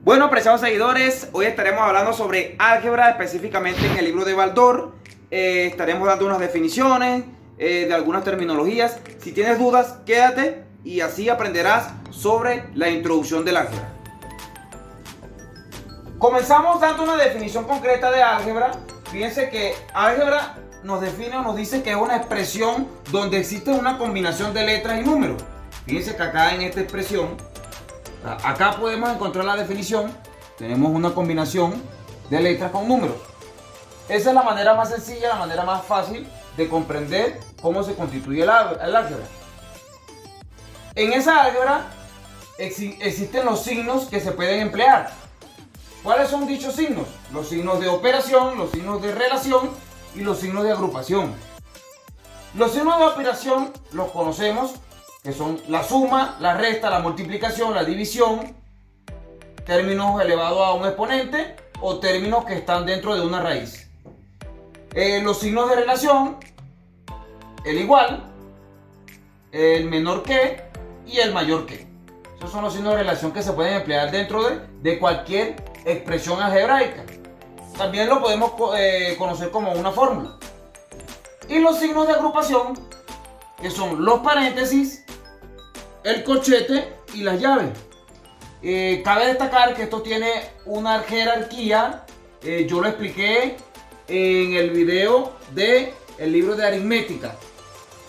Bueno, apreciados seguidores, hoy estaremos hablando sobre álgebra, específicamente en el libro de Baldor. Estaremos dando unas definiciones de algunas terminologías. Si tienes dudas, quédate y así aprenderás sobre la introducción del álgebra. Comenzamos dando una definición concreta de álgebra. Fíjense que álgebra nos define o nos dice que es una expresión donde existe una combinación de letras y números. Fíjense que acá en esta expresión, acá podemos encontrar la definición. Tenemos una combinación de letras con números. Esa es la manera más sencilla, la manera más fácil de comprender cómo se constituye el álgebra. En esa álgebra existen los signos que se pueden emplear. ¿Cuáles son dichos signos? Los signos de operación, los signos de relación y los signos de agrupación. Los signos de operación los conocemos, que son la suma, la resta, la multiplicación, la división, términos elevados a un exponente o términos que están dentro de una raíz. Los signos de relación, el igual, el menor que y el mayor que. Esos son los signos de relación que se pueden emplear dentro de cualquier expresión algebraica. También lo podemos conocer como una fórmula. Y los signos de agrupación, que son los paréntesis, el corchete y las llaves. Cabe destacar que esto tiene una jerarquía. Yo lo expliqué en el video del libro de aritmética.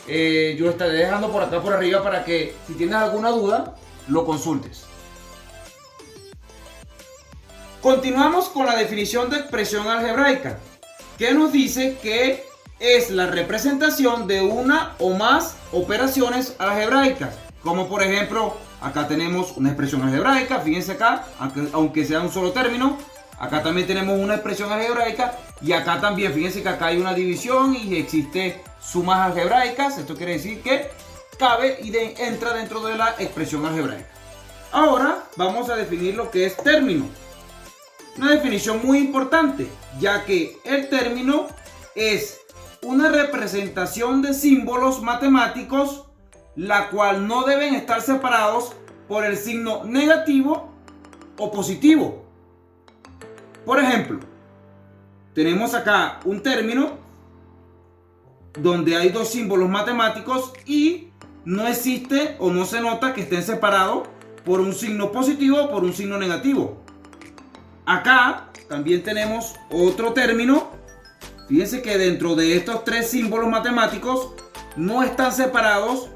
Yo lo estaré dejando por acá por arriba para que si tienes alguna duda lo consultes. Continuamos con la definición de expresión algebraica, que nos dice que es la representación de una o más operaciones algebraicas. Como por ejemplo, acá tenemos una expresión algebraica, fíjense acá, aunque sea un solo término, acá también tenemos una expresión algebraica y acá también, fíjense que acá hay una división y existe sumas algebraicas. Esto quiere decir que cabe y entra dentro de la expresión algebraica. Ahora vamos a definir lo que es término. Una definición muy importante, ya que el término es una representación de símbolos matemáticos la cual no deben estar separados por el signo negativo o positivo. Por ejemplo, tenemos acá un término donde hay dos símbolos matemáticos y no existe o no se nota que estén separados por un signo positivo o por un signo negativo. Acá también tenemos otro término. Fíjense que dentro de estos tres símbolos matemáticos no están separados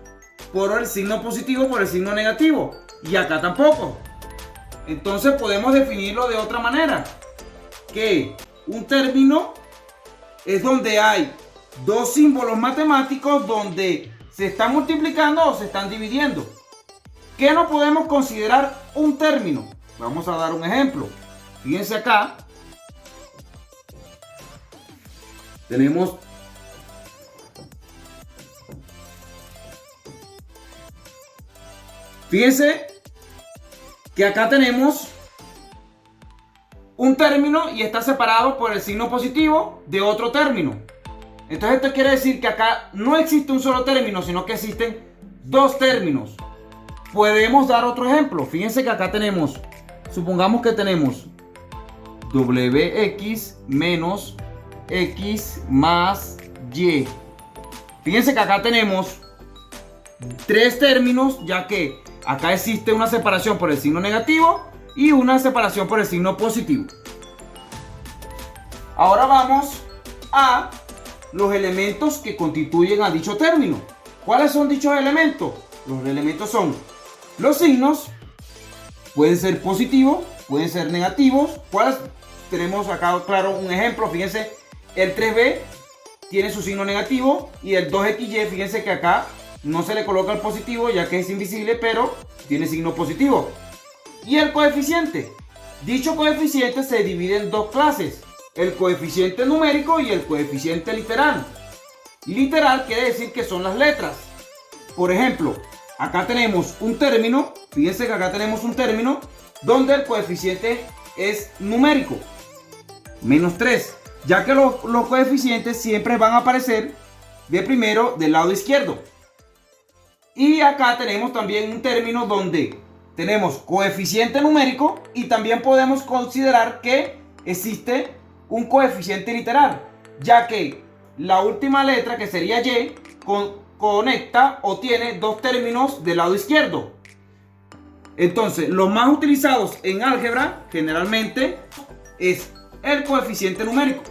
por el signo positivo o por el signo negativo. Y acá tampoco. Entonces podemos definirlo de otra manera. Que un término es donde hay dos símbolos matemáticos donde se están multiplicando o se están dividiendo. ¿Qué no podemos considerar un término? Vamos a dar un ejemplo. Fíjense acá. Tenemos Fíjense que acá tenemos un término y está separado por el signo positivo de otro término. Entonces esto quiere decir que acá no existe un solo término, sino que existen dos términos. Podemos dar otro ejemplo. Fíjense que acá tenemos, supongamos que tenemos wx menos x más y. Fíjense que acá tenemos tres términos, ya que acá existe una separación por el signo negativo y una separación por el signo positivo. Ahora vamos a los elementos que constituyen a dicho término. ¿Cuáles son dichos elementos? Los elementos son los signos, pueden ser positivos, pueden ser negativos. ¿Cuáles? Tenemos acá, claro, un ejemplo. Fíjense, el 3b tiene su signo negativo y el 2xy, fíjense que acá no se le coloca el positivo ya que es invisible, pero tiene signo positivo. Y el coeficiente. Dicho coeficiente se divide en dos clases: el coeficiente numérico y el coeficiente literal. Literal quiere decir que son las letras. Por ejemplo, acá tenemos un término. Fíjense que acá tenemos un término donde el coeficiente es numérico, menos 3, ya que los coeficientes siempre van a aparecer de primero del lado izquierdo. Y acá tenemos también un término donde tenemos coeficiente numérico y también podemos considerar que existe un coeficiente literal, ya que la última letra, que sería Y, conecta o tiene dos términos del lado izquierdo. Entonces, los más utilizados en álgebra generalmente es el coeficiente numérico.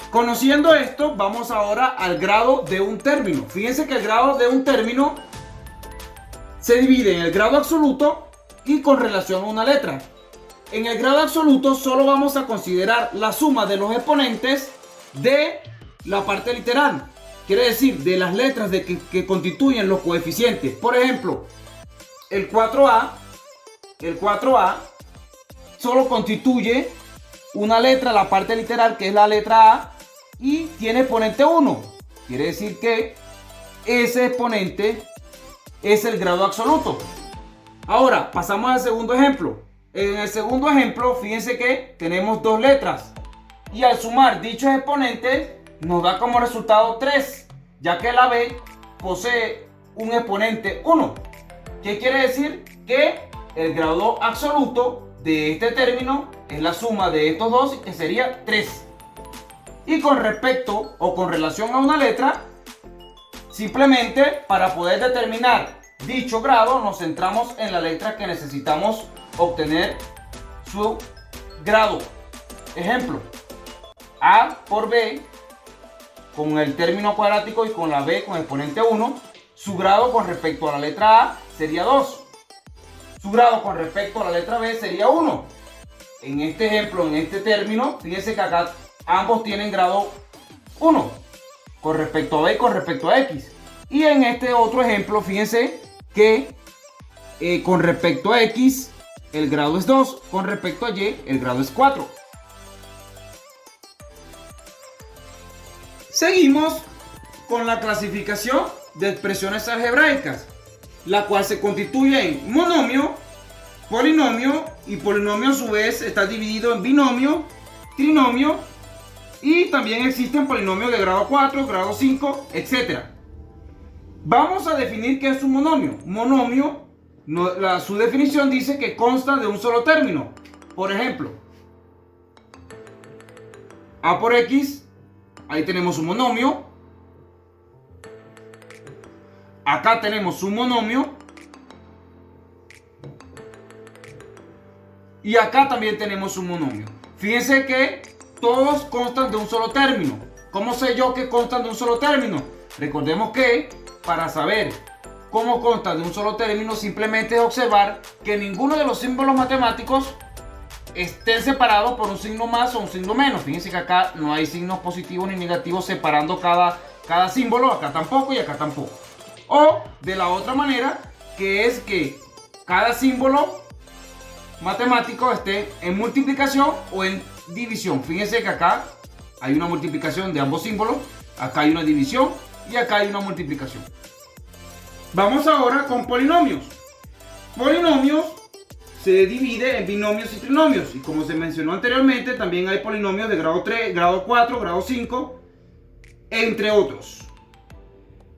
Conociendo esto, vamos ahora al grado de un término. Fíjense que el grado de un término se divide en el grado absoluto y con relación a una letra. En el grado absoluto solo vamos a considerar la suma de los exponentes de la parte literal. Quiere decir, de las letras que constituyen los coeficientes. Por ejemplo, el 4A solo constituye una letra, la parte literal, que es la letra A, y tiene exponente 1. Quiere decir que ese exponente es el grado absoluto. Ahora pasamos al segundo ejemplo. En el segundo ejemplo, fíjense que tenemos dos letras y al sumar dichos exponentes nos da como resultado 3, ya que la B posee un exponente 1. ¿Qué quiere decir? Que el grado absoluto de este término es la suma de estos dos, que sería 3. Y con respecto o con relación a una letra, simplemente para poder determinar dicho grado nos centramos en la letra que necesitamos obtener su grado. Ejemplo, A por B con el término cuadrático y con la B con exponente 1, su grado con respecto a la letra A sería 2. Su grado con respecto a la letra B sería 1. En este ejemplo, en este término, fíjense que acá ambos tienen grado 1 con respecto a B y con respecto a X. Y en este otro ejemplo, fíjense que con respecto a X el grado es 2, con respecto a Y el grado es 4. Seguimos con la clasificación de expresiones algebraicas, la cual se constituye en monomio, polinomio, y polinomio a su vez está dividido en binomio, trinomio, y también existen polinomios de grado 4, grado 5, etc. Vamos a definir qué es un monomio. Monomio, su definición dice que consta de un solo término. Por ejemplo, A por X, ahí tenemos un monomio. Acá tenemos un monomio. Y acá también tenemos un monomio. Fíjense que todos constan de un solo término. ¿Cómo sé yo que constan de un solo término? Recordemos que para saber cómo constan de un solo término, simplemente es observar que ninguno de los símbolos matemáticos estén separados por un signo más o un signo menos. Fíjense que acá no hay signos positivos ni negativos separando cada símbolo. Acá tampoco y acá tampoco. O de la otra manera, que es que cada símbolo matemático esté en multiplicación o en división. Fíjense que acá hay una multiplicación de ambos símbolos, acá hay una división y acá hay una multiplicación. Vamos ahora con polinomios. Polinomios se divide en binomios y trinomios, y como se mencionó anteriormente, también hay polinomios de grado 3, grado 4, grado 5, entre otros.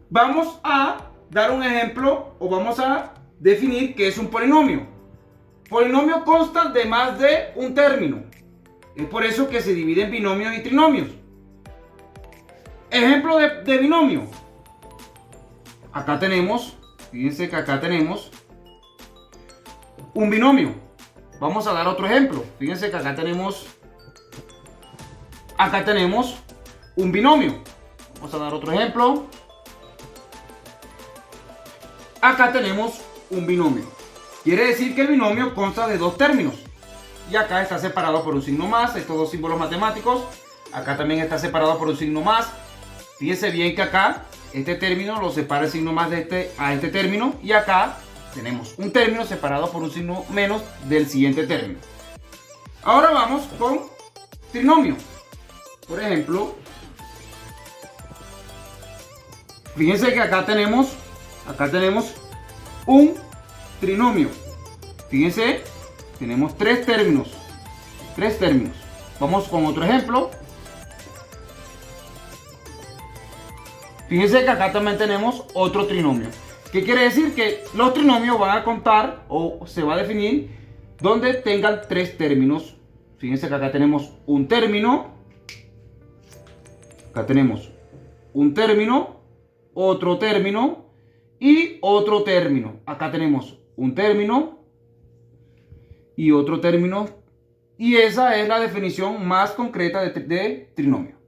Vamos a dar un ejemplo o vamos a definir qué es un polinomio. Polinomio consta de más de un término. Es por eso que se divide en binomios y trinomios. Ejemplo de binomio. Acá tenemos, fíjense que acá tenemos un binomio. Vamos a dar otro ejemplo. Fíjense que acá tenemos un binomio. Vamos a dar otro ejemplo. Acá tenemos un binomio. Quiere decir que el binomio consta de dos términos. Y acá está separado por un signo más, estos dos símbolos matemáticos. Acá también está separado por un signo más. Fíjense bien que acá este término lo separa el signo más de a este término. Y acá tenemos un término separado por un signo menos del siguiente término. Ahora vamos con trinomio. Por ejemplo, fíjense que acá tenemos un trinomio. Fíjense, tenemos tres términos. Vamos con otro ejemplo. Fíjense que acá también tenemos otro trinomio. ¿Qué quiere decir? Que los trinomios van a contar o se va a definir donde tengan tres términos. Fíjense que acá tenemos un término. Acá tenemos un término, otro término y otro término. Acá tenemos un término y otro término. Y esa es la definición más concreta de trinomio.